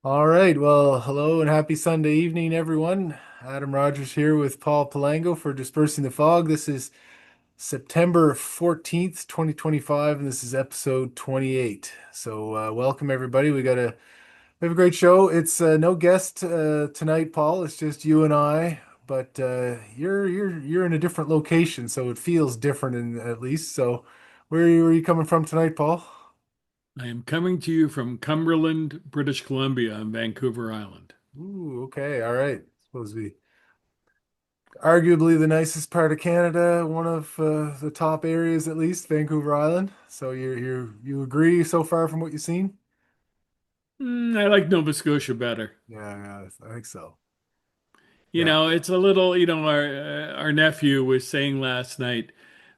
All right. Well, hello and happy Sunday evening, everyone. Adam Rogers here with Paul Palango for Dispersing the Fog. This is September 14th, 2025, and this is episode 28. Welcome everybody. We have a great show. It's no guest tonight, Paul. It's just you and I, but you're in a different location, so it feels different at least. So, where are you coming from tonight, Paul? I am coming to you from Cumberland, British Columbia on Vancouver Island. Ooh, okay. All right. Suppose we arguably the nicest part of Canada, one of the top areas at least, Vancouver Island. So you agree so far from what you've seen? I like Nova Scotia better. Yeah, I think so. You Yeah. know, it's a little, our nephew was saying last night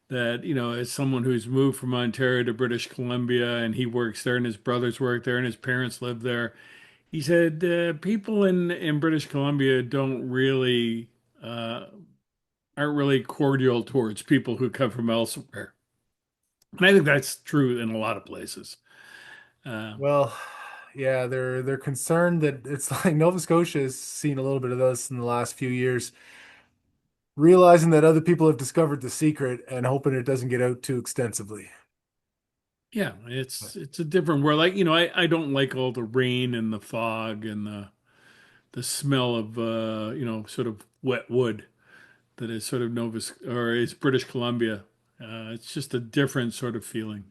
that, as someone who's moved from Ontario to British Columbia and he works there and his brothers work there and his parents live there, he said people in British Columbia don't really, uh, aren't really cordial towards people who come from elsewhere. And I think that's true in a lot of places. Uh, Well, yeah, they're concerned that it's like Nova Scotia has seen a little bit of this in the last few years, realizing that other people have discovered the secret and hoping it doesn't get out too extensively. Yeah, it's a different world. Like, I don't like all the rain and the fog and the smell of sort of wet wood that is sort of or is British Columbia. It's just a different sort of feeling.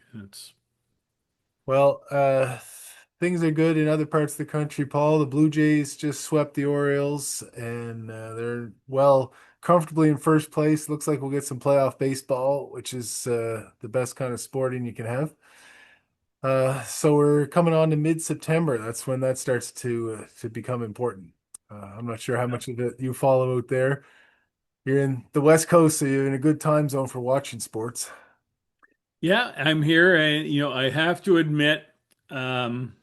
Well, things are good in other parts of the country, Paul. The Blue Jays just swept the Orioles, and they're well comfortably in first place. Looks like we'll get some playoff baseball, which is the best kind of sporting you can have. So we're coming on to mid-September. That's when that starts to become important. I'm not sure how much of it you follow out there. You're in the West Coast, so you're in a good time zone for watching sports. Yeah, I'm here, and I have to admit, um,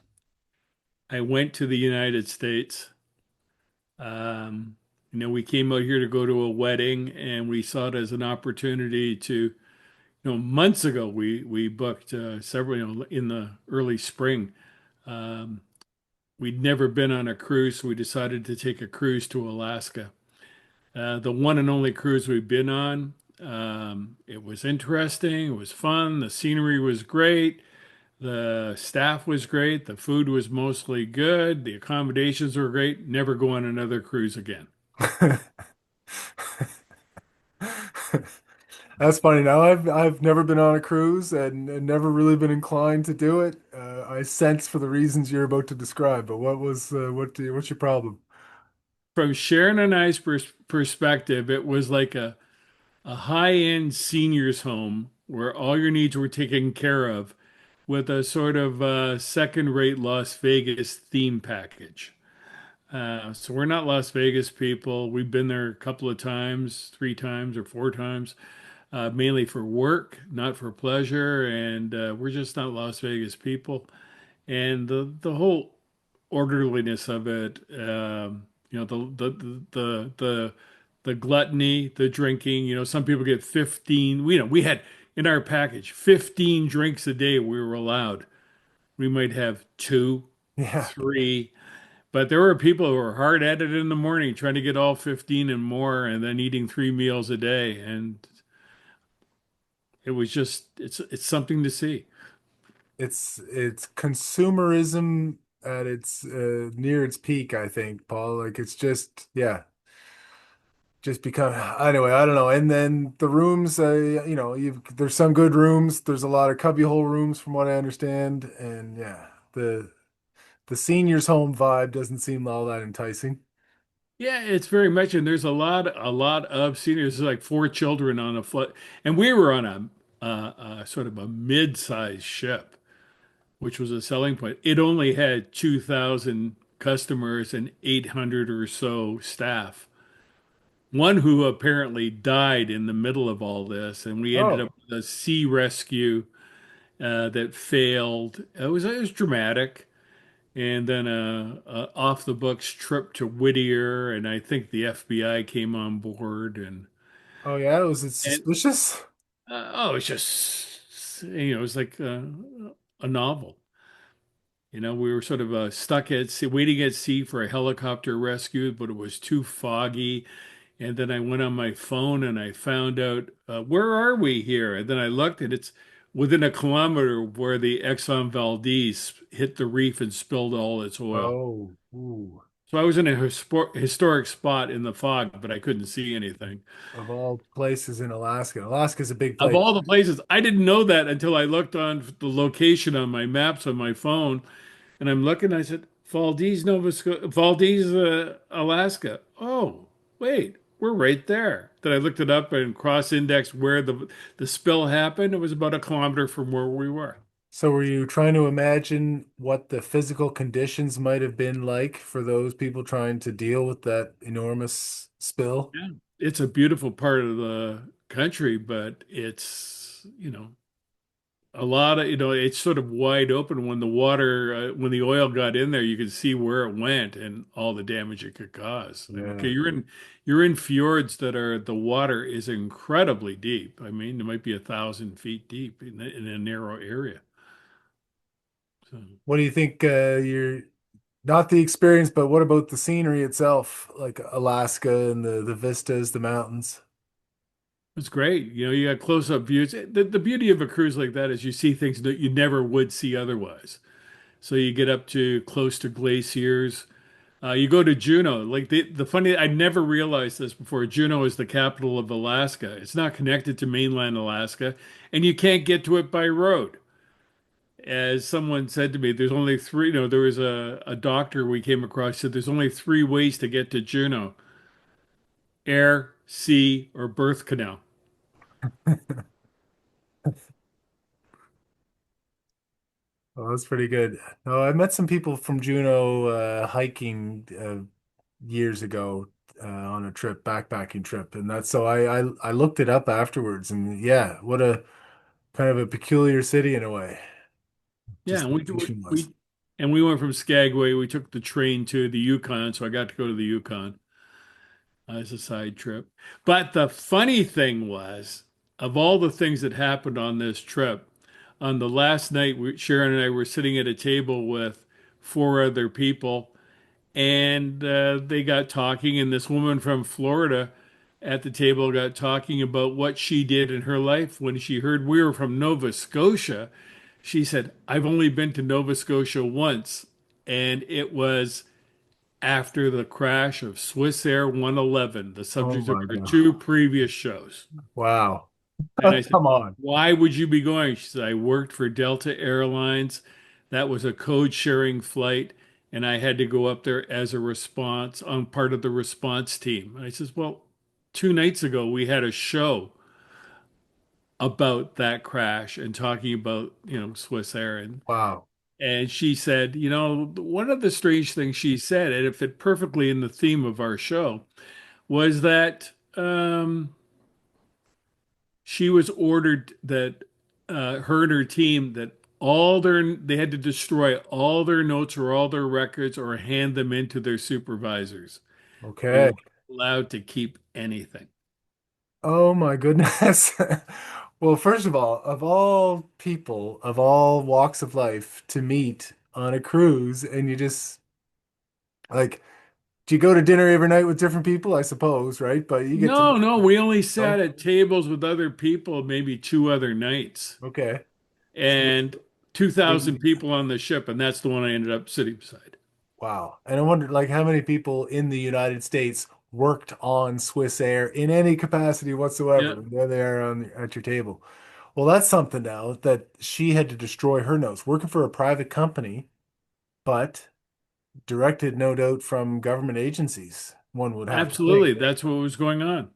I went to the United States. We came out here to go to a wedding, and we saw it as an opportunity to. Months ago we booked several, in the early spring. Um, we'd never been on a cruise, so we decided to take a cruise to Alaska. The one and only cruise we've been on. It was interesting. It was fun. The scenery was great. The staff was great. The food was mostly good. The accommodations were great. Never go on another cruise again. That's funny. Now I've never been on a cruise and never really been inclined to do it. I sense for the reasons you're about to describe, but what's your problem? From Sharon and I's perspective, it was like a high-end seniors home where all your needs were taken care of with a sort of second-rate Las Vegas theme package. So we're not Las Vegas people. We've been there a couple of times, three times or four times, mainly for work, not for pleasure, and we're just not Las Vegas people. And the whole orderliness of it, the gluttony, the drinking. Some people get 15. We had in our package 15 drinks a day we were allowed. We might have two, Yeah, three, but there were people who were hard at it in the morning trying to get all 15 and more, and then eating three meals a day. And it's something to see. it's consumerism at its near its peak, I think, Paul. Like it's just yeah, just become anyway. I don't know. And then the rooms, there's some good rooms. There's a lot of cubbyhole rooms, from what I understand, and yeah, the seniors home vibe doesn't seem all that enticing. Yeah, it's very much, and there's a lot of seniors. There's like four children on a flight, and we were on a sort of a mid-sized ship, which was a selling point. It only had 2,000 customers and 800 or so staff. One who apparently died in the middle of all this, and we ended up Oh, with a sea rescue that failed. It was dramatic, and then a off the books trip to Whittier, and I think the FBI came on board, oh yeah, was it and suspicious? oh, it's just it was like a novel. We were sort of stuck at sea, waiting at sea for a helicopter rescue, but it was too foggy. And then I went on my phone and I found out, where are we here? And then I looked and it's within a kilometer where the Exxon Valdez hit the reef and spilled all its oil. Oh, ooh. So I was in a historic spot in the fog, but I couldn't see anything. Of all places in Alaska. Alaska's a big Of place. all the places, I didn't know that until I looked on the location on my maps on my phone. And I'm looking, I said, Valdez, Nova Scotia, Valdez, Alaska. Oh, wait, we're right there. Then I looked it up and cross-indexed where the spill happened. It was about a kilometer from where we were. So were you trying to imagine what the physical conditions might have been like for those people trying to deal with that enormous spill? Yeah. It's a beautiful part of the country, but it's, a lot of, it's sort of wide open when the water, when the oil got in there, you could see where it went and all the damage it could cause. I mean, okay, Yeah. you're in fjords that are the water is incredibly deep. I mean, it might be 1,000 feet deep in a narrow area. So What do you think you're not the experience, but what about the scenery itself, like Alaska and the vistas, the mountains? it's great. You got close-up views. The beauty of a cruise like that is you see things that you never would see otherwise. So you get up to close to glaciers. You go to Juneau. Like the funny, I never realized this before. Juneau is the capital of Alaska. It's not connected to mainland Alaska, and you can't get to it by road. As someone said to me, there's only three. There was a doctor we came across said there's only three ways to get to Juneau: air, sea, or birth canal. Oh, that's pretty good. Oh, I met some people from Juneau hiking years ago on a trip, backpacking trip, and that's so I looked it up afterwards, and yeah, what a kind of a peculiar city in a way, Yeah, just and location wise. we went from Skagway. We took the train to the Yukon, so I got to go to the Yukon as a side trip. But the funny thing was, of all the things that happened on this trip, on the last night, Sharon and I were sitting at a table with four other people, and they got talking, and this woman from Florida at the table got talking about what she did in her life when she heard we were from Nova Scotia. She said, I've only been to Nova Scotia once, and it was after the crash of Swiss Air 111, the Oh subject of my our God. two previous shows. Wow. And I said, Come on. why would you be going? She said, I worked for Delta Airlines. That was a code sharing flight. And I had to go up there as a response on part of the response team. And I says, well, 2 nights ago, we had a show about that crash and talking about, Swiss Air. Wow. And she said, one of the strange things she said, and it fit perfectly in the theme of our show, was that she was ordered that her and her team that they had to destroy all their notes or all their records or hand them into their supervisors. They Okay. weren't allowed to keep anything. Oh my goodness. Well, first of all people of all walks of life to meet on a cruise, and you just like, do you go to dinner every night with different people? I suppose, right? But you get to No, no, we only know. sat at tables with other people, maybe two other nights, Okay. So and 2,000 people on the ship, and that's the one I ended up sitting beside. wow. And I wondered like how many people in the United States worked on Swiss Air in any capacity whatsoever. Yeah, And there they are at your table. Well, that's something now that she had to destroy her notes, working for a private company, but directed no doubt from government agencies, one would have to think. absolutely. That's what was going on.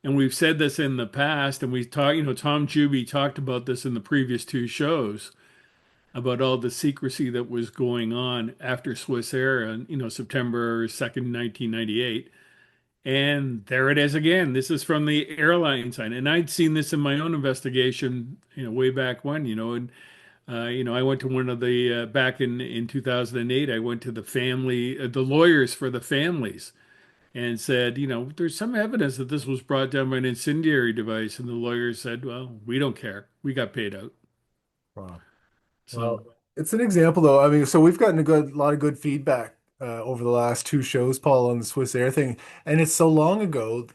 And we've said this in the past, and we talked, Tom Juby talked about this in the previous two shows about all the secrecy that was going on after Swiss Air on, September 2nd, 1998. And there it is again. This is from the airline side. And I'd seen this in my own investigation, way back when, and I went to one of the back in 2008, I went to the family, the lawyers for the families and said, there's some evidence that this was brought down by an incendiary device. And the lawyer said, well, we don't care. We got paid out. Wow. So, Well, It's an example though. I mean, so we've gotten a lot of good feedback over the last two shows, Paul, on the Swiss Air thing, and it's so long ago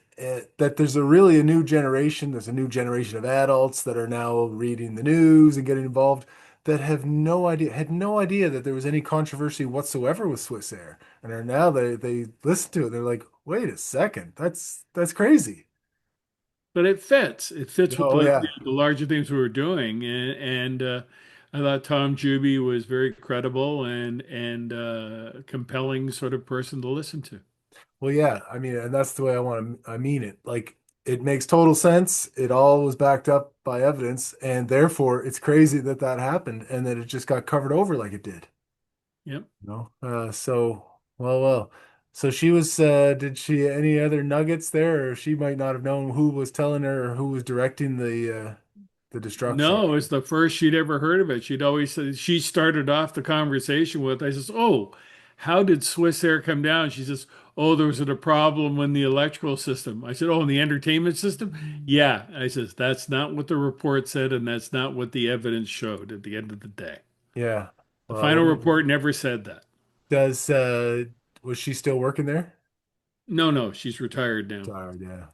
that there's a really a new generation. There's a new generation of adults that are now reading the news and getting involved that have no idea, had no idea that there was any controversy whatsoever with Swiss Air, and are now they listen to it. They're like, wait a second, that's crazy. But it fits. It fits with Oh yeah. the larger things we were doing, and I thought Tom Juby was very credible and compelling sort of person to listen to. Well, yeah, I mean, and that's the way I mean it. Like, it makes total sense. It all was backed up by evidence, and therefore it's crazy that that happened and that it just got covered over like it did. Yep. So, well. So she was, did she, any other nuggets there, or she might not have known who was telling her or who was directing the destruction? No, it's the first she'd ever heard of it. She'd always said she started off the conversation with, I says, "Oh, how did Swiss Air come down?" She says, "Oh, there was a problem in the electrical system." I said, "Oh, in the entertainment system?" Yeah. I says, "That's not what the report said, and that's not what the evidence showed at the end of the day. Yeah. The Well, final report never said that." does, was she still working there? No, no, she's retired now. Tired, yeah.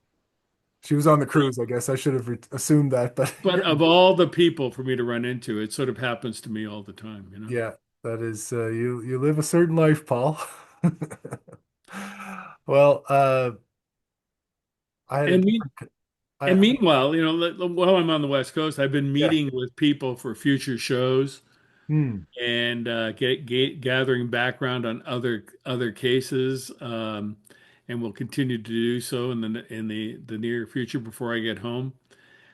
She was on the cruise, I guess. I should have assumed that, but But of all the people for me to run into, it sort of happens to me all the time, you know? yeah, that is you live a certain life, Paul. Well, I had a And me, different and I meanwhile, while I'm on the West Coast, I've been yeah. meeting with people for future shows Hmm. and gathering background on other cases, and will continue to do so in the near future before I get home.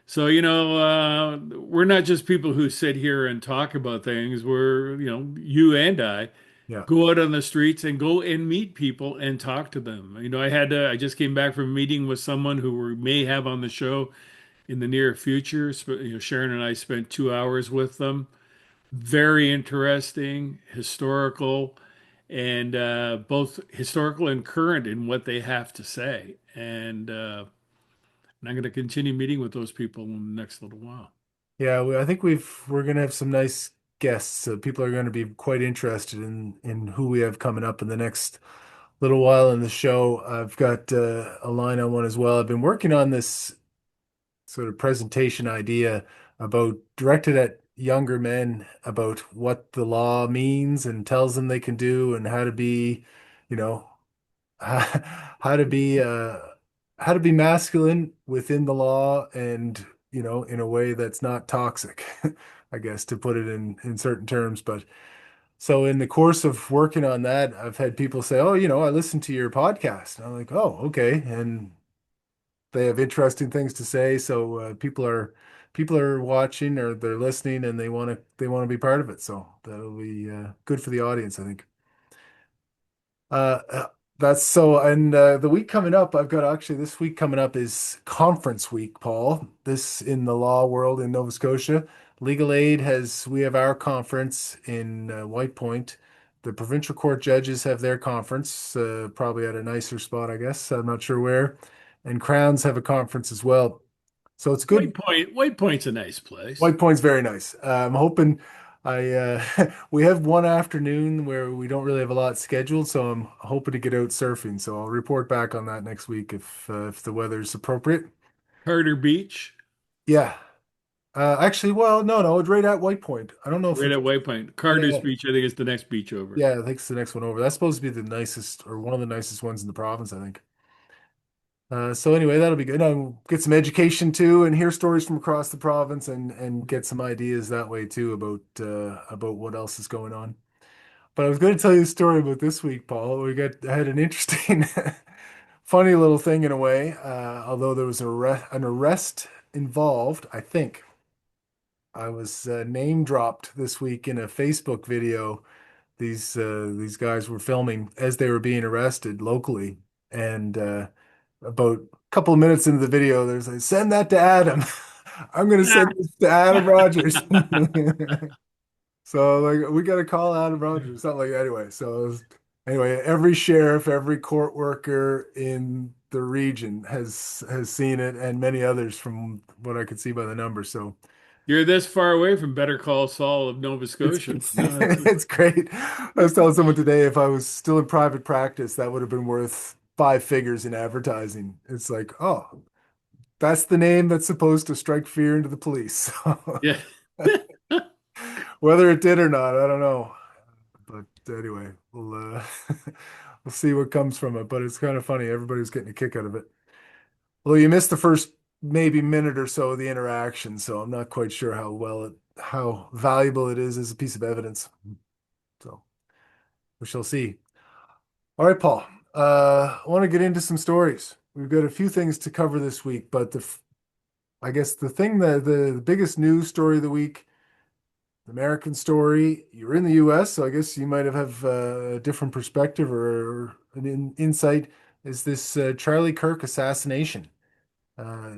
So, we're not just people who sit here and talk about things. We're, you and I Yeah. go out on the streets and go and meet people and talk to them. I just came back from a meeting with someone who we may have on the show in the near future. Sharon and I spent 2 hours with them. Very interesting, historical, and both historical and current in what they have to say. And I'm going to continue meeting with those people in the next little while. Yeah, I think we're gonna have some nice guests. People are going to be quite interested in who we have coming up in the next little while in the show. I've got a line on one as well. I've been working on this sort of presentation idea about directed at younger men about what the law means and tells them they can do and how to be, you know, how to be how to be masculine within the law and, in a way that's not toxic, I guess to put it in certain terms. But so in the course of working on that, I've had people say, "Oh, I listened to your podcast." And I'm like, "Oh, okay." And they have interesting things to say. So people are watching or they're listening and they want to be part of it. So that'll be good for the audience, I think. Uh, that's so. And the week coming up, I've got actually this week coming up is conference week, Paul. This in the law world in Nova Scotia. Legal Aid we have our conference in White Point. The provincial court judges have their conference, probably at a nicer spot, I guess. I'm not sure where. And Crowns have a conference as well. So it's good. White Point's a nice place. White Point's very nice. I'm hoping we have one afternoon where we don't really have a lot scheduled, so I'm hoping to get out surfing. So I'll report back on that next week if the weather's appropriate. Carter Beach, Yeah. Actually, well, no, it's right at White Point. I don't know if right it's at White Point. Carter's yeah, Beach, I think, is the next beach over. yeah, I think it's the next one over. That's supposed to be the nicest or one of the nicest ones in the province, I think. So anyway, that'll be good. I'll get some education too, and hear stories from across the province, and get some ideas that way too about what else is going on. But I was going to tell you a story about this week, Paul. I had an interesting, funny little thing in a way. Although there was an arrest involved, I think I was name dropped this week in a Facebook video. These guys were filming as they were being arrested locally, and about a couple of minutes into the video, there's like, send that to Adam. I'm gonna Ah. send this to Adam Rogers. So like we got to call Adam Rogers, something like that. Anyway, anyway, every sheriff, every court worker in the region has seen it, and many others from what I could see by the numbers. So You're this far away from Better Call Saul of Nova It's Scotia. No, it's it's great. I was telling someone today if I was still in private practice, that would have been worth five figures in advertising. It's like, oh, that's the name that's supposed to strike fear into the police. yeah. Whether it did or not, I don't know. But anyway, we'll we'll see what comes from it. But it's kind of funny. Everybody's getting a kick out of it. Although you missed the first maybe minute or so of the interaction, so I'm not quite sure how valuable it is as a piece of evidence. So we shall see. All right, Paul. I want to get into some stories. We've got a few things to cover this week, but I guess the thing that the biggest news story of the week, the American story. You're in the U.S., so I guess you might have a different perspective or an insight. Is this Charlie Kirk assassination? Uh,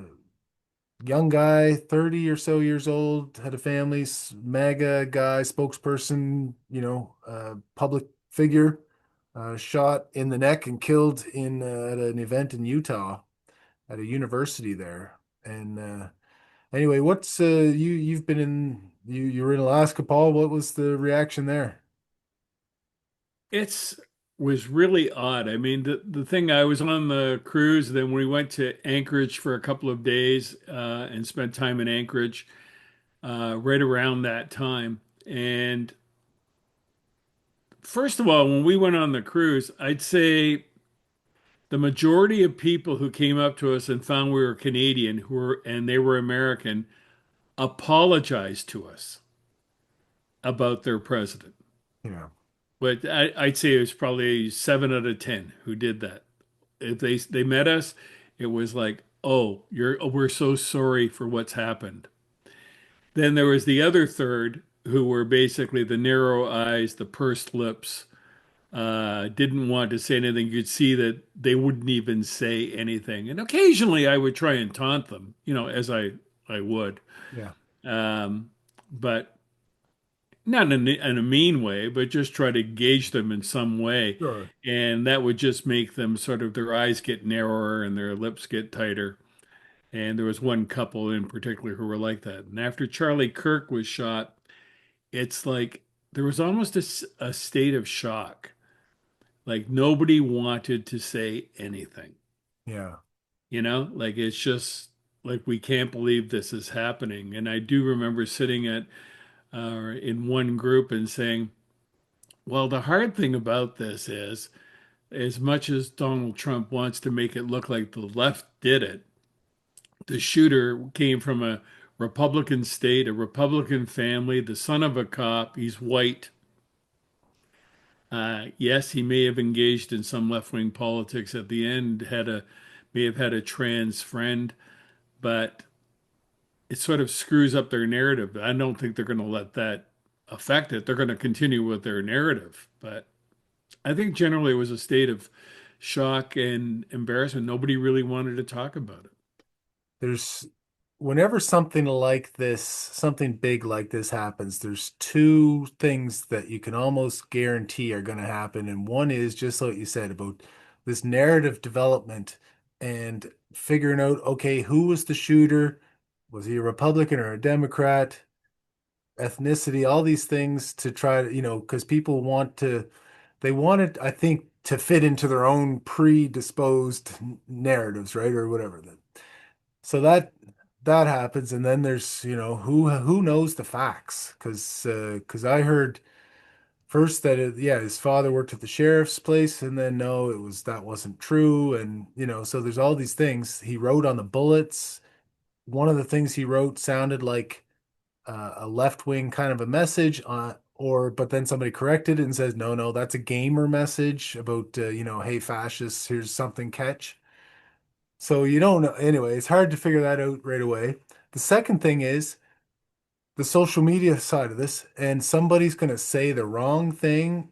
Young guy, 30 or so years old, had a family, MAGA guy, spokesperson, public figure, shot in the neck and killed in at an event in Utah at a university there. And anyway, what's you've been in you were in Alaska, Paul. What was the reaction there? It's was really odd. I mean, the thing I was on the cruise, then we went to Anchorage for a couple of days and spent time in Anchorage right around that time. And first of all, when we went on the cruise, I'd say the majority of people who came up to us and found we were Canadian, and they were American, apologized to us about their president. Yeah, But I'd say it was probably 7 out of 10 who did that. If they met us, it was like, "Oh, we're so sorry for what's happened." Then there was the other third who were basically the narrow eyes, the pursed lips, didn't want to say anything. You'd see that they wouldn't even say anything. And occasionally I would try and taunt them, as I would. yeah, Um, but not in a mean way, but just try to gauge them in some way. sure. And that would just make them sort of their eyes get narrower and their lips get tighter. And there was one couple in particular who were like that. And after Charlie Kirk was shot, it's like there was almost a state of shock. Like nobody wanted to say anything, Yeah, like it's just like we can't believe this is happening. And I do remember sitting in one group and saying, well, the hard thing about this is, as much as Donald Trump wants to make it look like the left did it, the shooter came from a Republican state, a Republican family, the son of a cop. He's white. Yes, he may have engaged in some left-wing politics at the end, may have had a trans friend, but it sort of screws up their narrative. I don't think they're going to let that affect it. They're going to continue with their narrative, but I think generally it was a state of shock and embarrassment. Nobody really wanted to talk about it. there's whenever something like this, something big like this happens, there's two things that you can almost guarantee are going to happen. And one is just like you said about this narrative development and figuring out, okay, who was the shooter? Was he a Republican or a Democrat? Ethnicity, all these things to try to, because people they want it, I think, to fit into their own predisposed narratives, right? Or whatever. So that happens, and then there's who knows the facts? Because I heard first that yeah, his father worked at the sheriff's place, and then no, that wasn't true, and so there's all these things he wrote on the bullets. One of the things he wrote sounded like a left wing kind of a message, but then somebody corrected it and says no, no, that's a gamer message about hey fascists, here's something catch. So you don't know. Anyway, it's hard to figure that out right away. The second thing is the social media side of this, and somebody's going to say the wrong thing.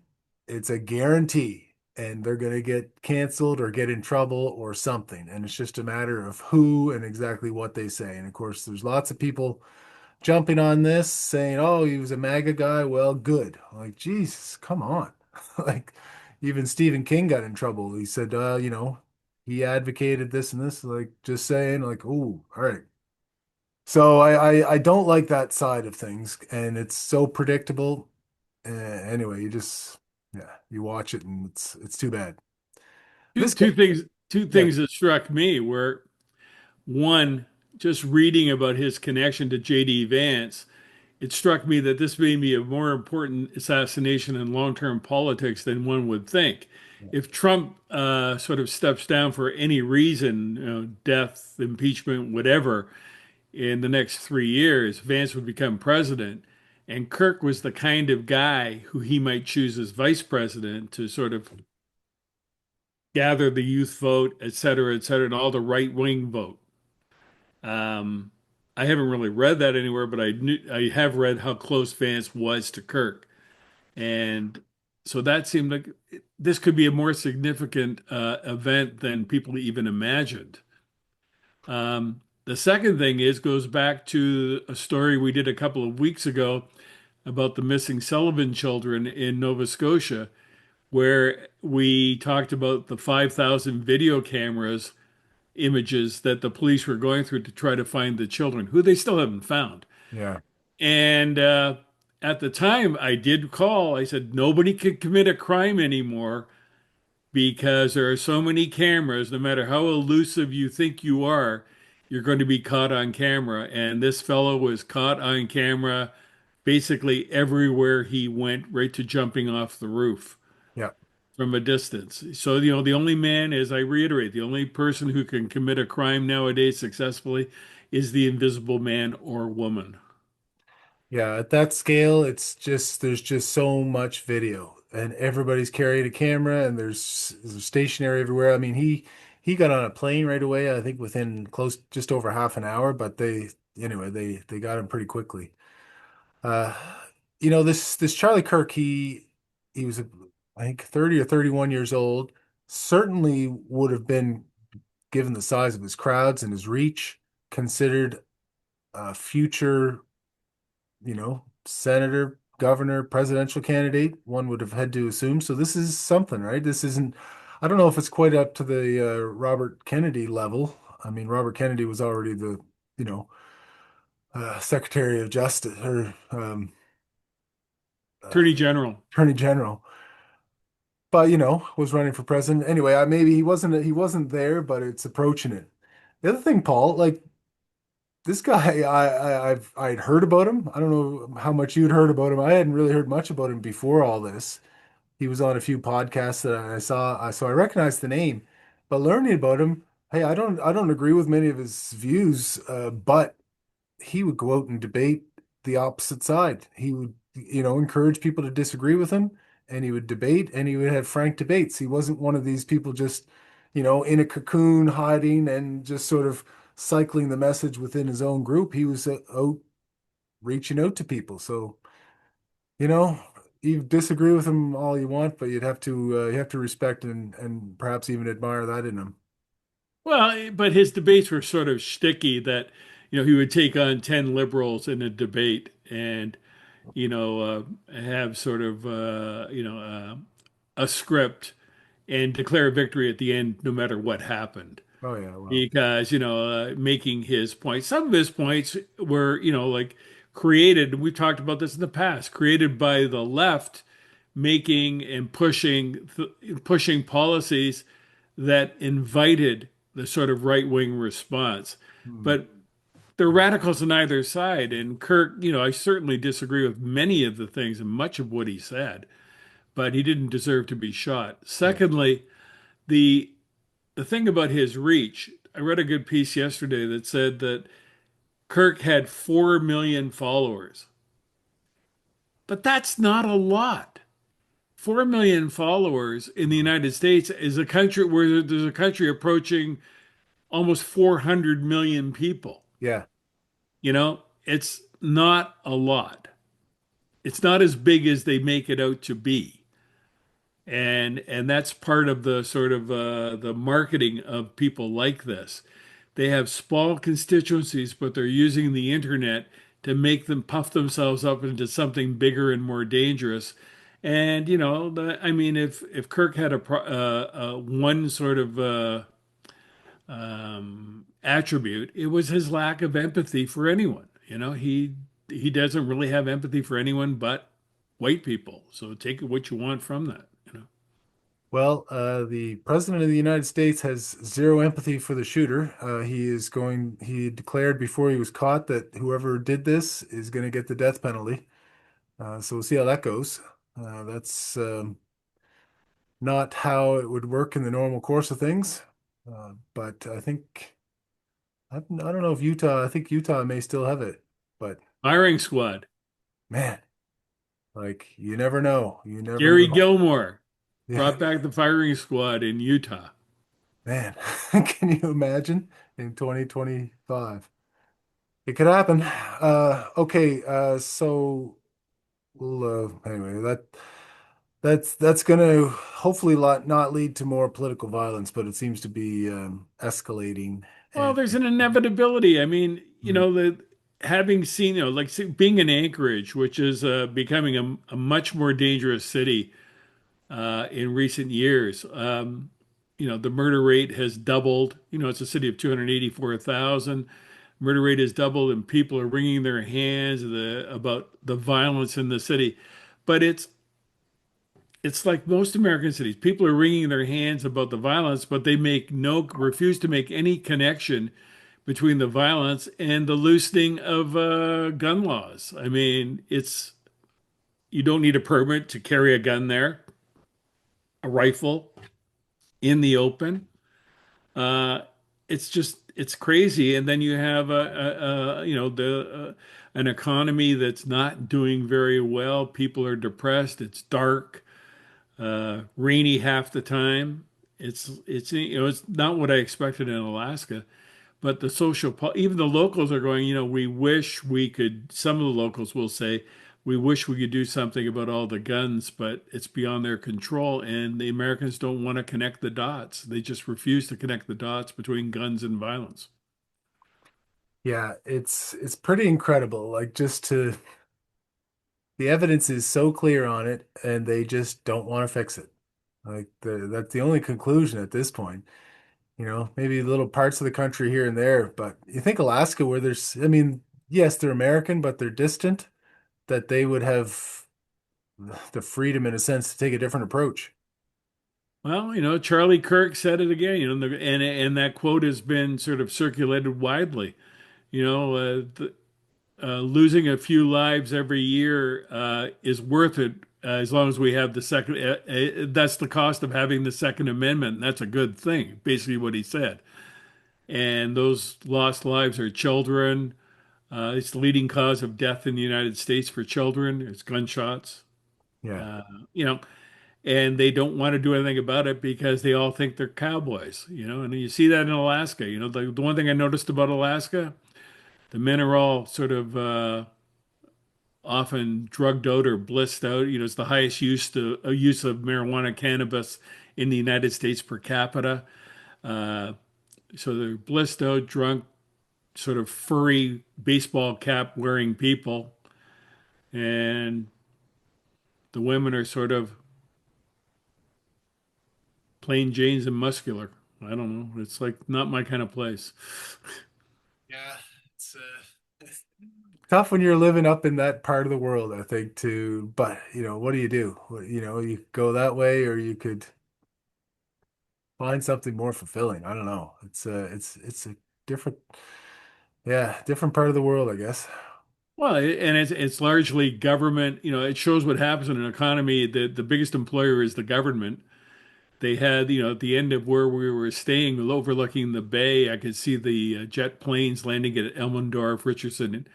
It's a guarantee, and they're going to get canceled or get in trouble or something. And it's just a matter of who and exactly what they say. And of course, there's lots of people jumping on this saying, oh, he was a MAGA guy. Well, good. Like, Jesus, come on. Like, even Stephen King got in trouble. He said, he advocated this and this, like just saying, like, oh, all right. So I don't like that side of things, and it's so predictable. Anyway, you just yeah, you watch it and it's too bad. Two, This guy, two things, two yeah, things that struck me were one, just reading about his connection to J.D. Vance, it struck me that this may be a more important assassination in long-term politics than one would think. If Trump sort of steps down for any reason, death, impeachment, whatever, in the next 3 years, Vance would become president. And Kirk was the kind of guy who he might choose as vice president to sort of gather the youth vote, et cetera, and all the right wing vote. Um, I haven't really read that anywhere, but I have read how close Vance was to Kirk, and so that seemed like this could be a more significant event than people even imagined. The second thing is goes back to a story we did a couple of weeks ago about the missing Sullivan children in Nova Scotia, where we talked about the 5,000 video cameras images that the police were going through to try to find the children, who they still haven't found. yeah, And at the time, I did call. I said, nobody can commit a crime anymore because there are so many cameras. No matter how elusive you think you are, you're going to be caught on camera. And this fellow was caught on camera basically everywhere he went, right to jumping off the roof yeah, from a distance. So, the only man, as I reiterate, the only person who can commit a crime nowadays successfully is the invisible man or woman. yeah. At that scale, it's just there's just so much video, and everybody's carrying a camera, and there's stationary everywhere. I mean, he got on a plane right away. I think within close just over half an hour, but they anyway they got him pretty quickly. Uh, this Charlie Kirk, he was I think 30 or 31 years old. Certainly would have been, given the size of his crowds and his reach, considered a future, senator, governor, presidential candidate. One would have had to assume. So this is something, right? This isn't. I don't know if it's quite up to the Robert Kennedy level. I mean, Robert Kennedy was already the, you know, Secretary of Justice or uh, Attorney General. Attorney General. But was running for president anyway. Maybe he wasn't there, but it's approaching it. The other thing, Paul, like this guy, I'd heard about him. I don't know how much you'd heard about him. I hadn't really heard much about him before all this. He was on a few podcasts that I saw, so I recognized the name. But learning about him, hey, I don't agree with many of his views, but he would go out and debate the opposite side. He would, encourage people to disagree with him, and he would debate, and he would have frank debates. He wasn't one of these people just, in a cocoon hiding and just sort of cycling the message within his own group. He was out reaching out to people. So, you know, you disagree with him all you want, but you have to respect and perhaps even admire that in him. Well, but his debates were sort of shticky that, he would take on 10 liberals in a debate and, have sort of, a script and declare victory at the end, no matter what happened. Oh yeah, well, Because, making his points, some of his points were, like created, we've talked about this in the past, created by the left making and pushing policies that invited the sort of right-wing response. hmm, But there are radicals on either side. And Kirk, I certainly disagree with many of the things and much of what he said, but he didn't deserve to be shot. yeah, Secondly, the the thing about his reach, I read a good piece yesterday that said that Kirk had 4 million followers, but that's not a lot. 4 million followers in the hmm, United States is a country where there's a country approaching almost 400 million people. yeah. It's not a lot. It's not as big as they make it out to be. And that's part of the sort of the marketing of people like this. They have small constituencies, but they're using the internet to make them puff themselves up into something bigger and more dangerous. And I mean, if Kirk had one sort of attribute. It was his lack of empathy for anyone. He doesn't really have empathy for anyone but white people. So take what you want from that. Well, the president of the United States has zero empathy for the shooter. He declared before he was caught that whoever did this is going to get the death penalty. So we'll see how that goes. That's not how it would work in the normal course of things. But I don't know if I think Utah may still have it. But Firing squad. man, like you never know. You never Gary know. Gilmore Yeah, brought back the firing squad in Utah. man, can you imagine in 2025? It could happen. Okay, so anyway, that's gonna hopefully not lead to more political violence, but it seems to be escalating. Well, And there's an inevitability. I mean, mm, the having seen, like being in Anchorage, which is becoming a much more dangerous city in recent years. The murder rate has doubled. It's a city of 284,000. Murder rate has doubled, and people are wringing their hands about the violence in the city. But it's like most American cities. People are wringing their hands about the violence, but they refuse to make any connection between the violence and the loosening of gun laws. I mean, you don't need a permit to carry a gun there, a rifle in the open. Uh, it's crazy. And then you have an economy that's not doing very well. People are depressed. It's dark, rainy half the time. It's not what I expected in Alaska. But even the locals are going, we wish we could, some of the locals will say, we wish we could do something about all the guns, but it's beyond their control. And the Americans don't want to connect the dots. They just refuse to connect the dots between guns and violence. yeah, it's pretty incredible. Like the evidence is so clear on it, and they just don't want to fix it. That's the only conclusion at this point. Maybe little parts of the country here and there, but you think Alaska, where I mean, yes, they're American, but they're distant, that they would have the freedom, in a sense, to take a different approach. Well, Charlie Kirk said it again, and that quote has been sort of circulated widely. Losing a few lives every year is worth it as long as we have the second. That's the cost of having the Second Amendment. And that's a good thing, basically what he said. And those lost lives are children. It's the leading cause of death in the United States for children. It's gunshots. Yeah. Uh, you know, and they don't want to do anything about it because they all think they're cowboys. And you see that in Alaska. The one thing I noticed about Alaska, the men are all sort of often drugged out or blissed out. It's the highest use of marijuana cannabis in the United States per capita. Uh, so they're blissed out, drunk, sort of furry baseball cap wearing people, and the women are sort of plain Janes and muscular. I don't know. It's like not my kind of place. Yeah, it's tough when you're living up in that part of the world, I think, too. But, what do you do? You go that way, or you could find something more fulfilling. I don't know. It's a different, yeah, different part of the world, I guess. Well, and it's largely government. It shows what happens in an economy. The biggest employer is the government. They had, at the end of where we were staying, overlooking the bay, I could see the jet planes landing at Elmendorf Richardson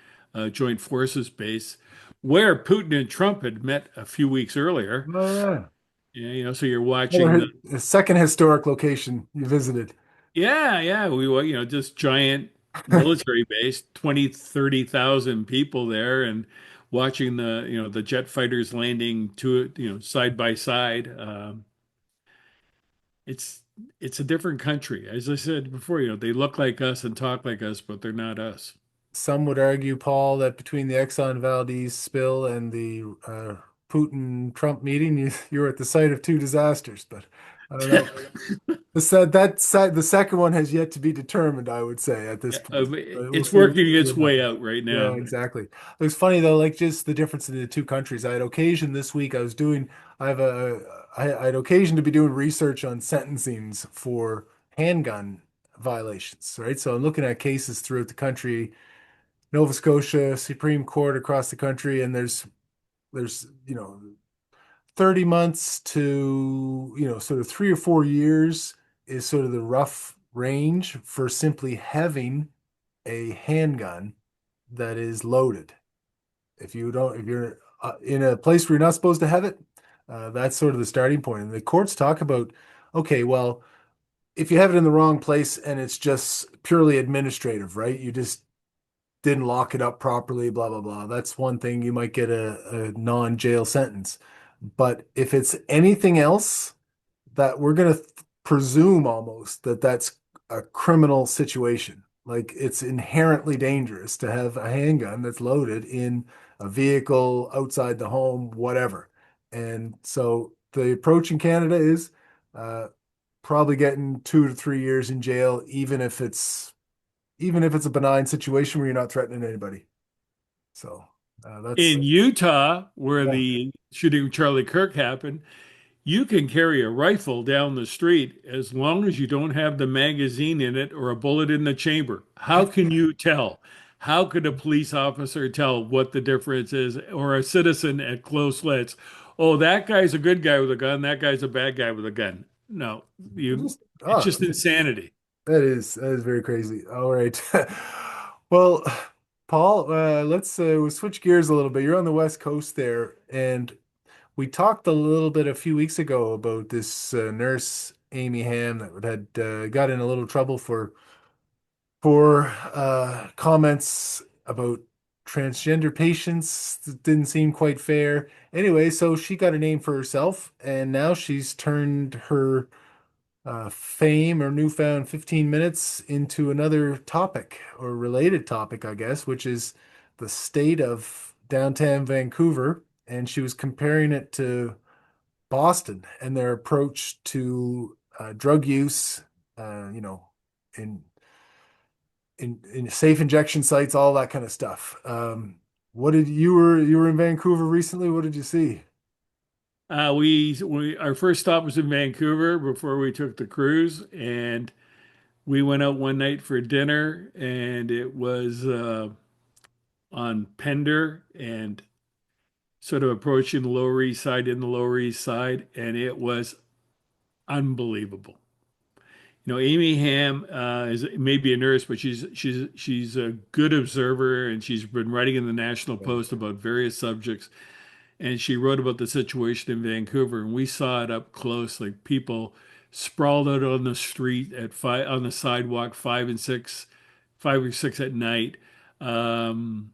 Joint Forces Base, where Putin and Trump had met a few weeks earlier. Oh, yeah. Yeah, so you're watching Another a second historic location you visited. yeah, we were, just giant military base, 20, 30,000 people there, and watching the jet fighters landing side by side. It's it's a different country. As I said before, they look like us and talk like us, but they're not us. Some would argue, Paul, that between the Exxon Valdez spill and the Putin-Trump meeting, you were at the site of two disasters. But I don't know. The second one has yet to be determined, I would say, at this point. But we'll It's see. working See its what way happens. out right Yeah, now. exactly. It was funny though, like just the difference in the two countries. I had occasion this week. I have a. I had occasion to be doing research on sentencings for handgun violations, right? So I'm looking at cases throughout the country, Nova Scotia, Supreme Court across the country, and there's 30 months to, sort of 3 or 4 years is sort of the rough range for simply having a handgun that is loaded. If you're in a place where you're not supposed to have it, that's sort of the starting point. And the courts talk about, okay, well, if you have it in the wrong place and it's just purely administrative, right? You just didn't lock it up properly, blah, blah, blah. That's one thing. You might get a non-jail sentence. But if it's anything else, that we're going to presume almost that that's a criminal situation. Like it's inherently dangerous to have a handgun that's loaded in a vehicle outside the home, whatever. And so the approach in Canada is uh, probably getting 2 to 3 years in jail, even if it's a benign situation where you're not threatening anybody. So that's In Utah, where yeah. the shooting of Charlie Kirk happened, you can carry a rifle down the street as long as you don't have the magazine in it or a bullet in the chamber. How can you tell? How could a police officer tell what the difference is, or a citizen at close lets? Oh, that guy's a good guy with a gun. That guy's a bad guy with a gun. No, Just it's just insanity. that is very crazy. All right. Well, Paul, let's we'll switch gears a little bit. You're on the West Coast there, and we talked a little bit a few weeks ago about this nurse, Amy Hamm, that had got in a little trouble for comments about transgender patients that didn't seem quite fair. Anyway, so she got a name for herself, and now she's turned her fame or newfound 15 minutes into another topic or related topic, I guess, which is the state of downtown Vancouver. And she was comparing it to Boston and their approach to drug use, in in safe injection sites, all that kind of stuff. What did you were in Vancouver recently? What did you see? We our first stop was in Vancouver before we took the cruise, and we went out one night for dinner, and it was on Pender and sort of approaching the Lower East Side in the Lower East Side, and it was unbelievable. Amy Hamm is maybe a nurse, but she's a good observer, and she's been writing in the National Post about various subjects. And she wrote about the situation in Vancouver, and we saw it up close, like people sprawled out on the street at five on the sidewalk, 5 or 6 at night, um,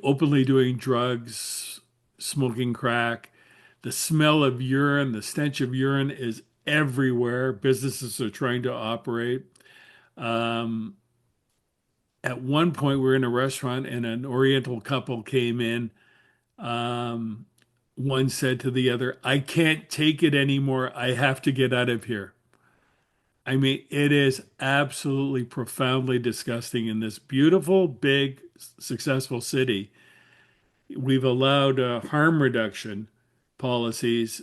openly doing drugs, smoking crack. The smell of urine, the stench of urine is everywhere. Businesses are trying to operate. Um, at one point, we were in a restaurant and an Oriental couple came in. Um, One said to the other, I can't take it anymore. I have to get out of here. I mean, it is absolutely profoundly disgusting in this beautiful, big, successful city. We've allowed harm reduction policies,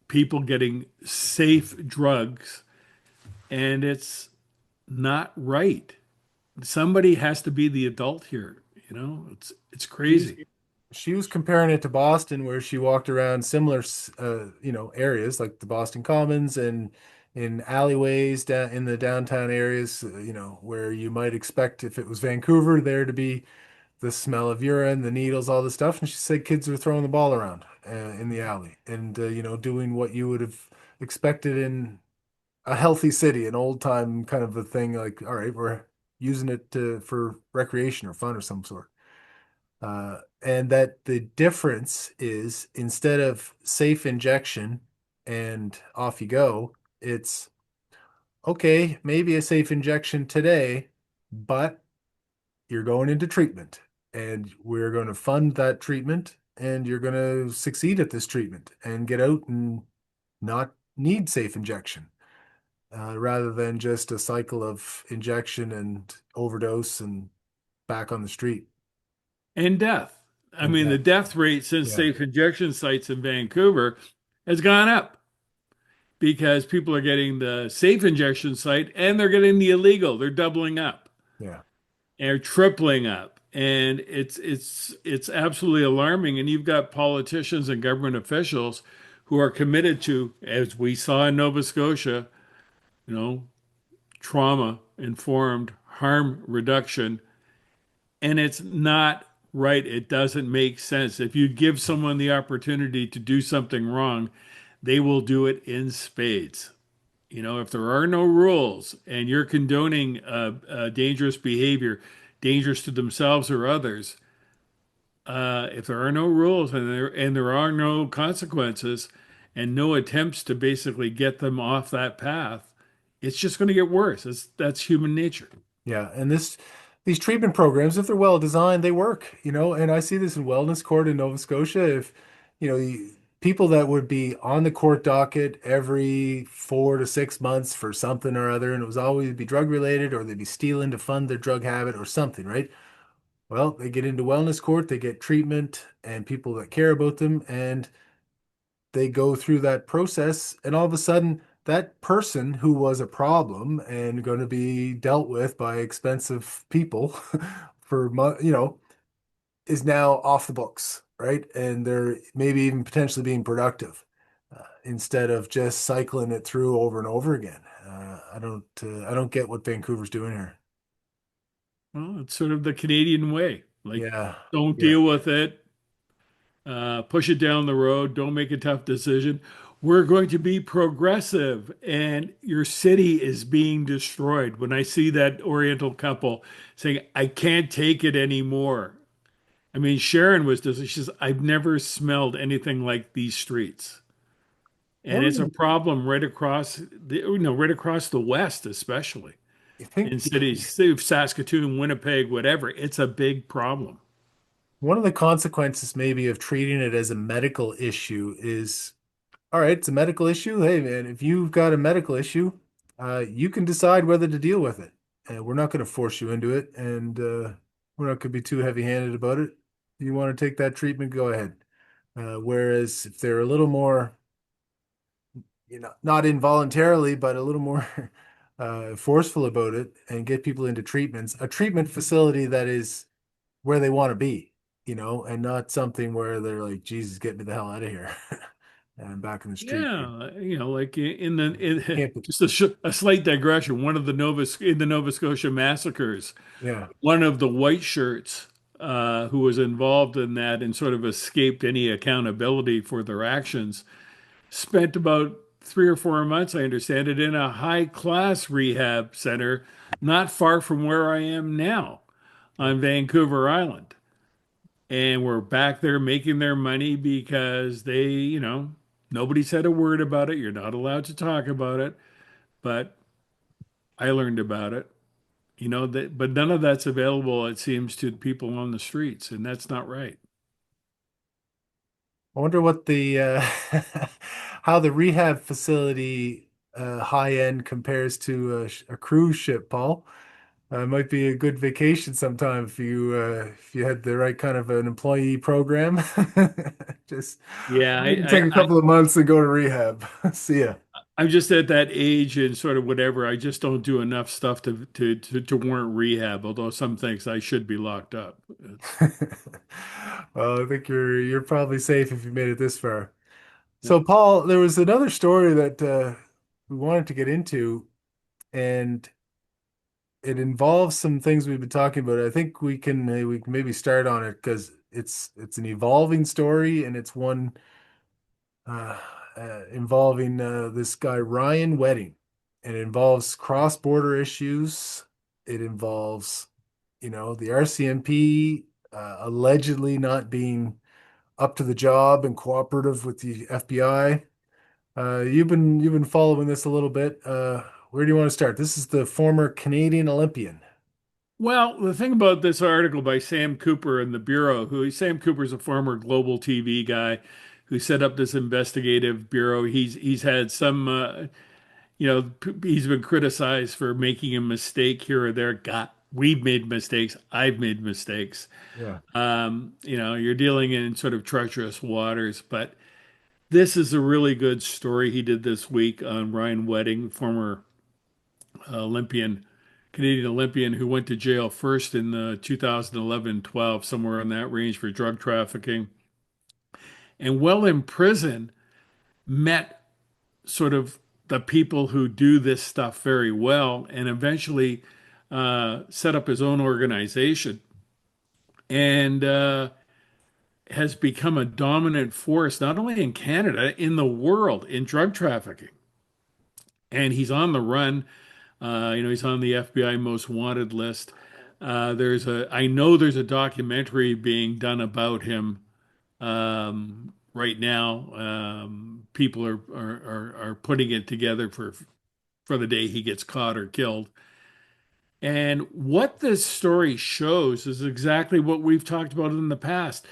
people getting safe drugs, and it's not right. Somebody has to be the adult here. It's She's crazy. She was comparing it to Boston, where she walked around similar, areas like the Boston Commons and in alleyways down in the downtown areas, where you might expect if it was Vancouver there to be the smell of urine, the needles, all this stuff. And she said kids were throwing the ball around in the alley and, doing what you would have expected in a healthy city, an old time kind of a thing. Like, all right, we're using it for recreation or fun or some sort. And that the difference is instead of safe injection and off you go, it's okay, maybe a safe injection today, but you're going into treatment and we're going to fund that treatment and you're going to succeed at this treatment and get out and not need safe injection, rather than just a cycle of injection and overdose and back on the street And death. I and mean, the death. death rate since Yeah, safe injection sites in Vancouver has gone up because people are getting the safe injection site and they're getting the illegal. They're doubling up. yeah. They're tripling up. And it's absolutely alarming. And you've got politicians and government officials who are committed to, as we saw in Nova Scotia, you know, trauma informed harm reduction. And it's not right. It doesn't make sense. If you give someone the opportunity to do something wrong, they will do it in spades. You know, if there are no rules and you're condoning dangerous behavior, dangerous to themselves or others, if there are no rules and there are no consequences and no attempts to basically get them off that path, it's just going to get worse. That's human nature. Yeah, and these treatment programs, if they're well designed, they work, and I see this in wellness court in Nova Scotia. If, people that would be on the court docket every 4 to 6 months for something or other, and it was always be drug related or they'd be stealing to fund their drug habit or something, right? Well, they get into wellness court, they get treatment and people that care about them, and they go through that process, and all of a sudden, that person who was a problem and going to be dealt with by expensive people for is now off the books, right? And they're maybe even potentially being productive, instead of just cycling it through over and over again. I don't get what Vancouver's doing here. Well, it's sort of the Canadian way. Like, Yeah, don't yeah. deal with it, push it down the road, don't make a tough decision. We're going to be progressive, and your city is being destroyed. When I see that Oriental couple saying, I can't take it anymore. I mean, Sharon was just, she says, I've never smelled anything like these streets. And One of it's a the, problem right across the West, especially I think in cities, say Saskatoon, Winnipeg, whatever. It's a big problem. one of the consequences maybe of treating it as a medical issue is, all right, it's a medical issue. Hey, man, if you've got a medical issue, you can decide whether to deal with it. And we're not going to force you into it, and we're not going to be too heavy-handed about it. You want to take that treatment, go ahead. Whereas if they're a little more, not involuntarily, but a little more forceful about it and get people into treatments, a treatment facility that is where they want to be, and not something where they're like, Jesus, get me the hell out of here. And I'm back in the street. Yeah, like in Can't be, just a slight digression. One of the Nova Scotia massacres, yeah. one of the white shirts who was involved in that and sort of escaped any accountability for their actions spent about 3 or 4 months, I understand it, in a high class rehab center not far from where I am now on Vancouver Island. And we're back there making their money because nobody said a word about it. You're not allowed to talk about it, but I learned about it. But none of that's available, it seems, to people on the streets, and that's not right. I wonder what the how the rehab facility high end compares to a cruise ship, Paul. Might be a good vacation sometime if you had the right kind of an employee program. Just Yeah, maybe take a couple of months and go to rehab. See ya. I'm just at that age and sort of whatever. I just don't do enough stuff to warrant rehab. Although some things I should be locked up. Well, I think you're probably safe if you made it this far. Yeah. So, Paul, there was another story that we wanted to get into, and it involves some things we've been talking about. I think we can maybe start on it because it's an evolving story, and it's one uh, involving this guy Ryan Wedding. It involves cross-border issues. It involves, the RCMP allegedly not being up to the job and cooperative with the FBI. You've been following this a little bit. Where do you want to start? This is the former Canadian Olympian. Well, the thing about this article by Sam Cooper in the Bureau, Sam Cooper's a former global TV guy who set up this investigative bureau. He's had some, he's been criticized for making a mistake here or there. God, we've made mistakes. I've made mistakes. Yeah. You're dealing in sort of treacherous waters, but this is a really good story he did this week on Ryan Wedding, former Olympian, Canadian Olympian, who went to jail first in the 2011-12, somewhere in that range for drug trafficking. And while in prison, met sort of the people who do this stuff very well and eventually set up his own organization and has become a dominant force, not only in Canada, in the world, in drug trafficking. And he's on the run. He's on the FBI most wanted list. I know there's a documentary being done about him right now. People are putting it together for the day he gets caught or killed. And what this story shows is exactly what we've talked about in the past,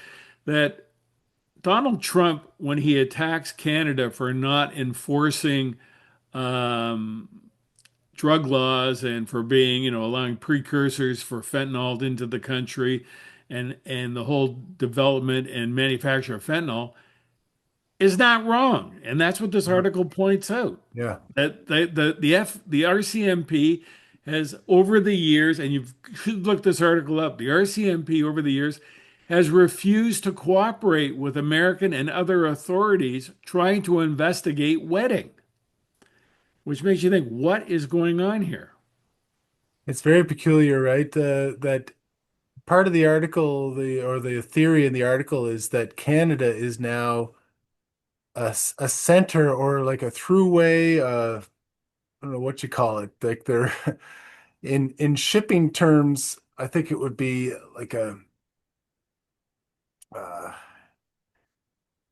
that Donald Trump, when he attacks Canada for not enforcing um, drug laws and for being, allowing precursors for fentanyl into the country and the whole development and manufacture of fentanyl, is not wrong. And that's what this No. article points out. Yeah. That the RCMP has over the years, and you've looked this article up, the RCMP over the years has refused to cooperate with American and other authorities trying to investigate wedding, which makes you think, what is going on here? It's very peculiar, right? That part of the article, the theory in the article is that Canada is now a center or like a throughway. I don't know what you call it. Like they're in shipping terms, I think it would be like uh,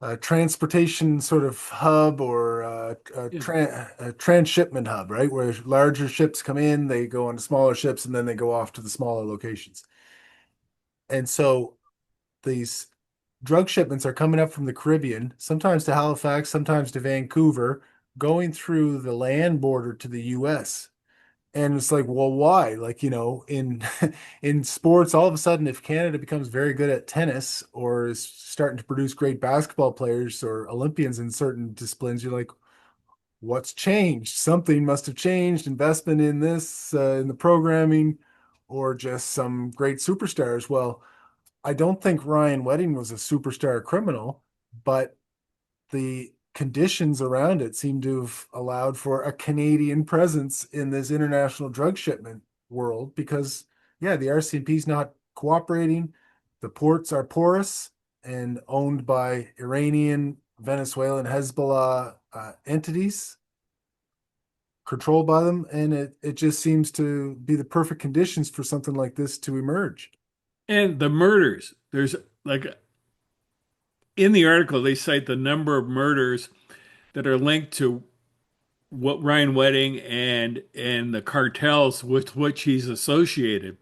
a transportation sort of hub or Yeah. a transshipment hub, right? Where larger ships come in, they go on to smaller ships, and then they go off to the smaller locations. And so these drug shipments are coming up from the Caribbean, sometimes to Halifax, sometimes to Vancouver, going through the land border to the US. And it's like, well, why? Like, in in sports, all of a sudden, if Canada becomes very good at tennis or is starting to produce great basketball players or Olympians in certain disciplines, you're like, what's changed? Something must have changed. Investment in this, in the programming, or just some great superstars. Well, I don't think Ryan Wedding was a superstar criminal, but the conditions around it seem to have allowed for a Canadian presence in this international drug shipment world because, yeah, the RCMP is not cooperating. The ports are porous and owned by Iranian, Venezuelan, Hezbollah entities controlled by them. And it just seems to be the perfect conditions for something like this to emerge. And the murders, there's like in the article, they cite the number of murders that are linked to what Ryan Wedding and the cartels with which he's associated.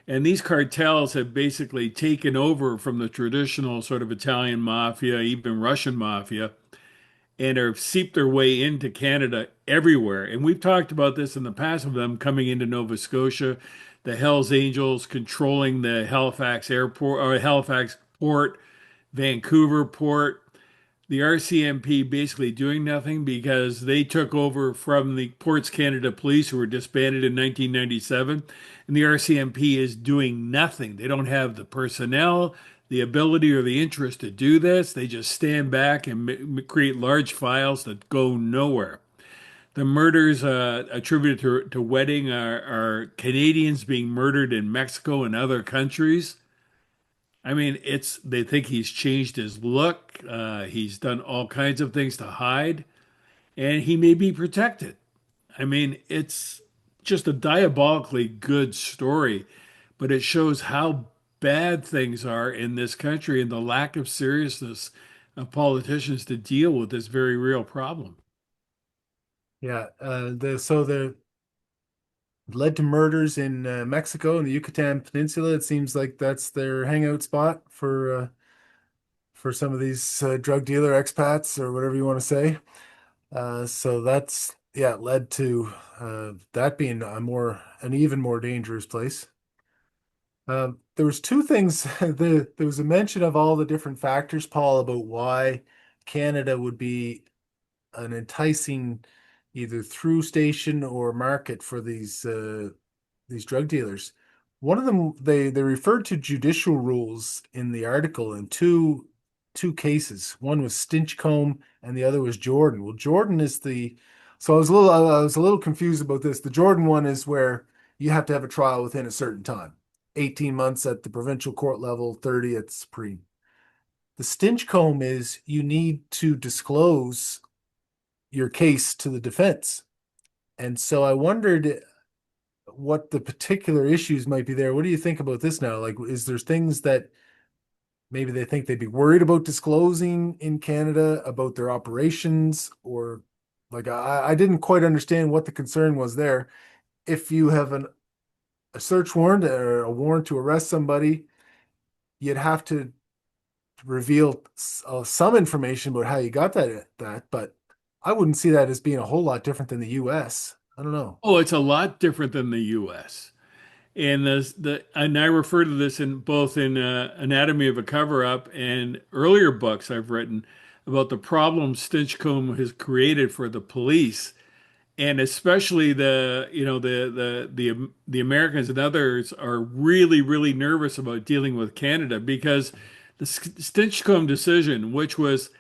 And these cartels have basically taken over from the traditional sort of Italian mafia, even Russian mafia, and have seeped their way into Canada everywhere. And we've talked about this in the past of them coming into Nova Scotia, the Hells Angels controlling the Halifax airport or Halifax port, Vancouver port, the RCMP basically doing nothing because they took over from the Ports Canada Police, who were disbanded in 1997. And the RCMP is doing nothing. They don't have the personnel, the ability, or the interest to do this. They just stand back and create large files that go nowhere. The murders attributed to Wedding are Canadians being murdered in Mexico and other countries. I mean, they think he's changed his look. He's done all kinds of things to hide, and he may be protected. I mean, it's just a diabolically good story, but it shows how bad things are in this country and the lack of seriousness of politicians to deal with this very real problem. Yeah, the led to murders in Mexico and the Yucatan Peninsula. It seems like that's their hangout spot for some of these drug dealer expats or whatever you want to say. So that's yeah, led to that being an even more dangerous place. There was two things. There was a mention of all the different factors, Paul, about why Canada would be an enticing either through station or market for these drug dealers. One of them, they referred to judicial rules in the article in two cases. One was Stinchcombe and the other was Jordan. Well, Jordan is the so I was a little confused about this. The Jordan one is where you have to have a trial within a certain time. 18 months at the provincial court level, 30 at the Supreme. The Stinchcombe is you need to disclose your case to the defense. And so I wondered what the particular issues might be there. What do you think about this now? Like, is there things that maybe they think they'd be worried about disclosing in Canada about their operations, or like I didn't quite understand what the concern was there. If you have a search warrant or a warrant to arrest somebody, you'd have to reveal some information about how you got but I wouldn't see that as being a whole lot different than the US. I don't know. Oh, it's a lot different than the U.S. And I refer to this in both in Anatomy of a Cover-Up and earlier books I've written about the problems Stinchcombe has created for the police, and especially the Americans and others are really nervous about dealing with Canada because the Stinchcombe decision, which was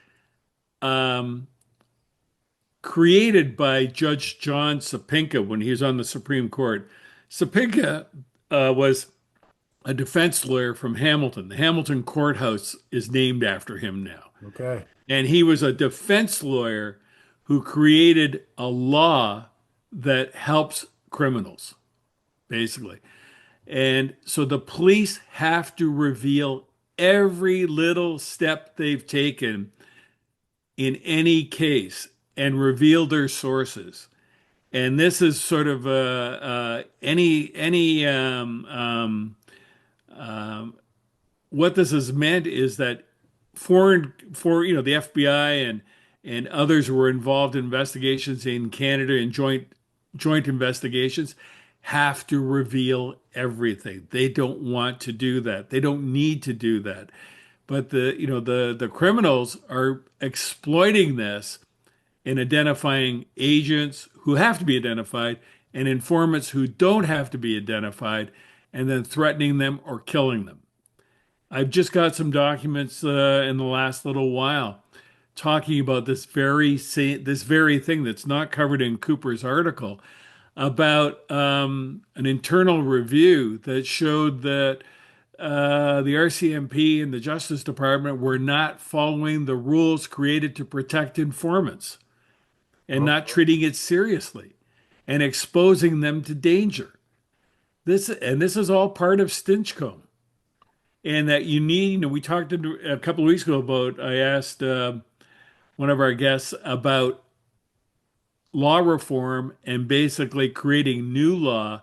um, created by Judge John Sapinka when he was on the Supreme Court. Sapinka was a defense lawyer from Hamilton. The Hamilton Courthouse is named after him now. Okay. And he was a defense lawyer who created a law that helps criminals, basically. And so the police have to reveal every little step they've taken in any case and reveal their sources. And this is sort of any what this has meant is that the FBI and others who were involved in investigations in Canada and joint investigations have to reveal everything. They don't want to do that. They don't need to do that. But the criminals are exploiting this in identifying agents who have to be identified and informants who don't have to be identified, and then threatening them or killing them. I've just got some documents in the last little while talking about this very thing that's not covered in Cooper's article about an internal review that showed that the RCMP and the Justice Department were not following the rules created to protect informants and Oh, not treating it seriously and exposing them to danger. This is all part of Stinchcombe. And that we talked a couple of weeks ago about, I asked one of our guests about law reform and basically creating new law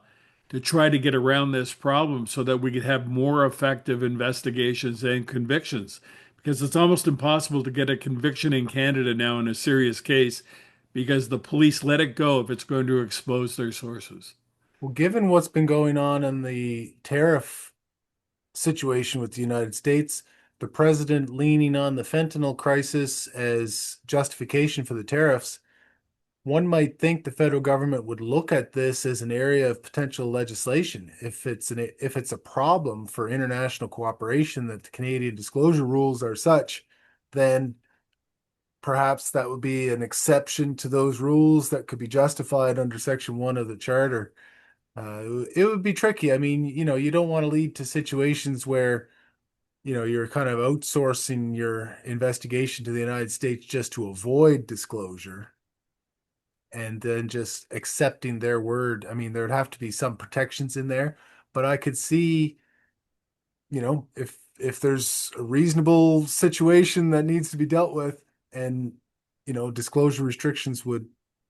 to try to get around this problem so that we could have more effective investigations and convictions. Because it's almost impossible to get a conviction in Canada now in a serious case because the police let it go if it's going to expose their sources. well, given what's been going on in the tariff situation with the United States, the president leaning on the fentanyl crisis as justification for the tariffs, one might think the federal government would look at this as an area of potential legislation. If it's a problem for international cooperation that the Canadian disclosure rules are such, then perhaps that would be an exception to those rules that could be justified under Section 1 of the Charter. It would be tricky. I mean, you don't want to lead to situations where, you're kind of outsourcing your investigation to the United States just to avoid disclosure and then just accepting their word. I mean, there'd have to be some protections in there, but I could see, if there's a reasonable situation that needs to be dealt with and, disclosure restrictions would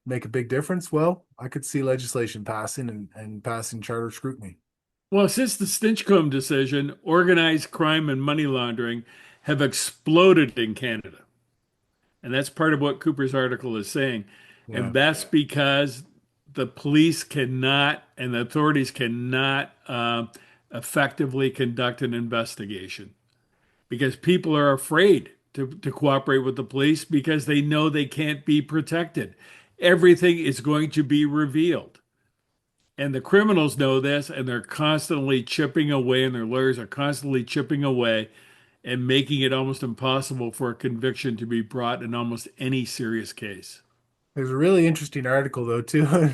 make a big difference, well, I could see legislation passing and passing charter scrutiny. Well, since the Stinchcombe decision, organized crime and money laundering have exploded in Canada. And that's part of what Cooper's article is saying. Yeah. And that's because the police cannot and the authorities cannot effectively conduct an investigation because people are afraid to cooperate with the police because they know they can't be protected. Everything is going to be revealed. And the criminals know this, and they're constantly chipping away, and their lawyers are constantly chipping away and making it almost impossible for a conviction to be brought in almost any serious case. There's a really interesting article though too.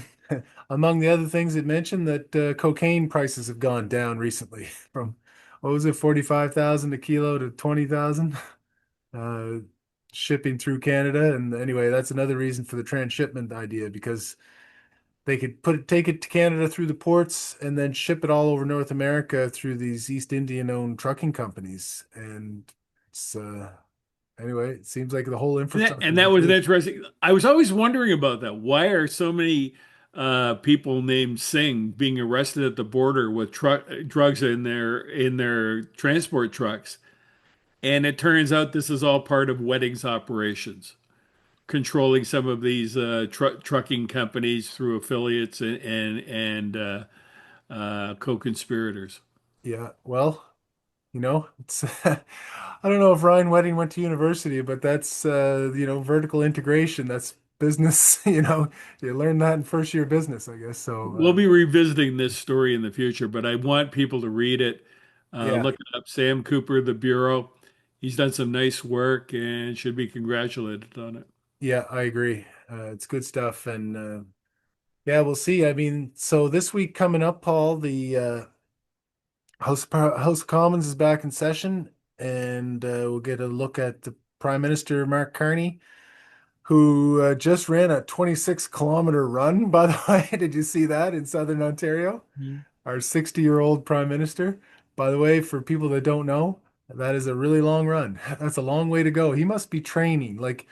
Among the other things it mentioned that cocaine prices have gone down recently from what was it, 45,000 a kilo to 20,000 uh shipping through Canada. And anyway, that's another reason for the transshipment idea because they could take it to Canada through the ports and then ship it all over North America through these East Indian owned trucking companies. And it's anyway, it seems like the whole infrastructure And is in that was an place. interesting. I was always wondering about that. Why are so many people named Singh being arrested at the border with drugs in their transport trucks? And it turns out this is all part of weddings operations, controlling some of these trucking companies through affiliates and co-conspirators. Yeah, well, it's I don't know if Ryan Wedding went to university, but that's vertical integration. That's business, you learn that in first year business, I guess. So We'll be revisiting this story in the future, but I want people to read it. yeah, Look it up. Sam Cooper, The Bureau. He's done some nice work and should be congratulated on it. yeah, I agree. It's good stuff, and yeah, we'll see. I mean, so this week coming up, Paul, the House of Commons is back in session, and we'll get a look at the Prime Minister Mark Carney, who just ran a 26-kilometer run, by the way. Did you see that in Southern Ontario? Mhm. Our 60-year-old Prime Minister. By the way, for people that don't know, that is a really long run. That's a long way to go. He must be training. Like,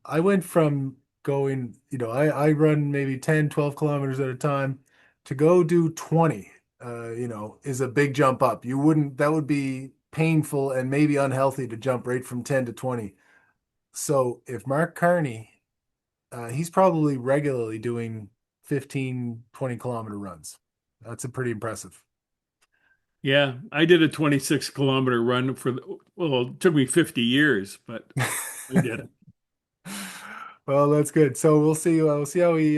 I went from going, I run maybe 10, 12 kilometers at a time to go do 20, is a big jump up. That would be painful and maybe unhealthy to jump right from 10 to 20. So if Mark Carney, he's probably regularly doing 15, 20-kilometer runs. That's a pretty impressive. Yeah, I did a 26-kilometer run well, it took me 50 years, but I did it. Well, that's good. So we'll see. We'll see how he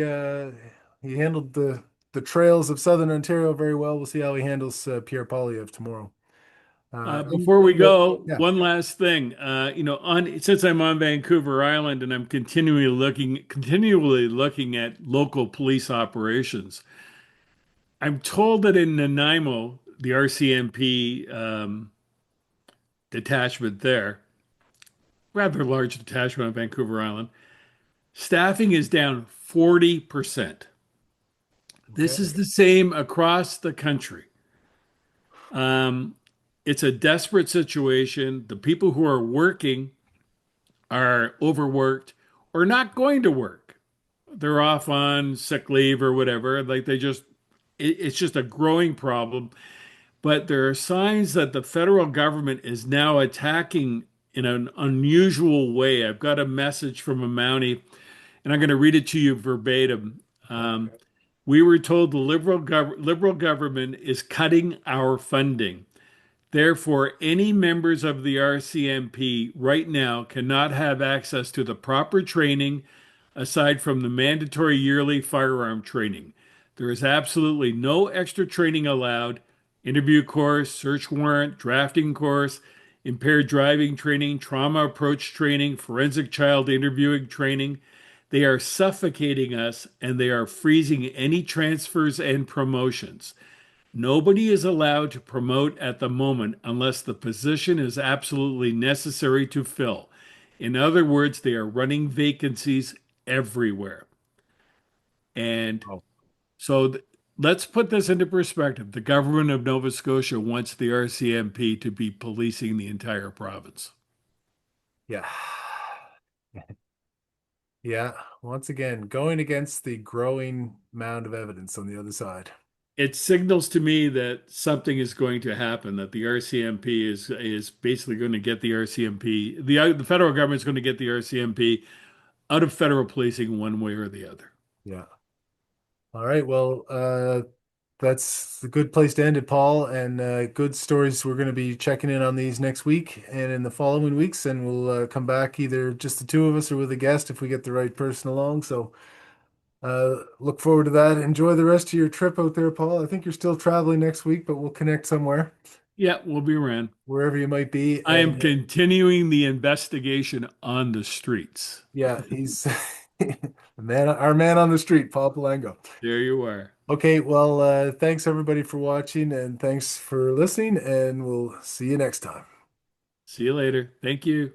handled the trails of Southern Ontario very well. We'll see how he handles Pierre Poilievre tomorrow. Before we go, Yeah. one last thing. On since I'm on Vancouver Island and I'm continually looking at local police operations, I'm told that in Nanaimo, the RCMP detachment there, rather large detachment on Vancouver Island, staffing is down 40%. This Okay. is the same across the country. Um, it's a desperate situation. The people who are working are overworked or not going to work. They're off on sick leave or whatever. It's just a growing problem. But there are signs that the federal government is now attacking in an unusual way. I've got a message from a Mountie, and I'm going to read it to you verbatim. Okay. We were told the liberal government is cutting our funding. Therefore, any members of the RCMP right now cannot have access to the proper training aside from the mandatory yearly firearm training. There is absolutely no extra training allowed. Interview course, search warrant, drafting course, impaired driving training, trauma approach training, forensic child interviewing training. They are suffocating us and they are freezing any transfers and promotions. Nobody is allowed to promote at the moment unless the position is absolutely necessary to fill. In other words, they are running vacancies everywhere. And Oh, so let's put this into perspective. The government of Nova Scotia wants the RCMP to be policing the entire province. yeah. Yeah. Once again, going against the growing mound of evidence on the other side. it signals to me that something is going to happen, that the RCMP is basically going to get the RCMP, the federal government is going to get the RCMP out of federal policing one way or the other. Yeah. All right. Well, that's a good place to end it, Paul. And good stories. We're going to be checking in on these next week and in the following weeks, and we'll come back either just the two of us or with a guest if we get the right person along. So look forward to that. Enjoy the rest of your trip out there, Paul. I think you're still traveling next week, but we'll connect somewhere, Yeah, we'll be around. wherever you might be. I am And continuing the investigation on the streets. yeah, he's the man, our man on the street, Paul Palango. There you are. Okay, well, thanks everybody for watching and thanks for listening, and we'll see you next time. See you later. Thank you.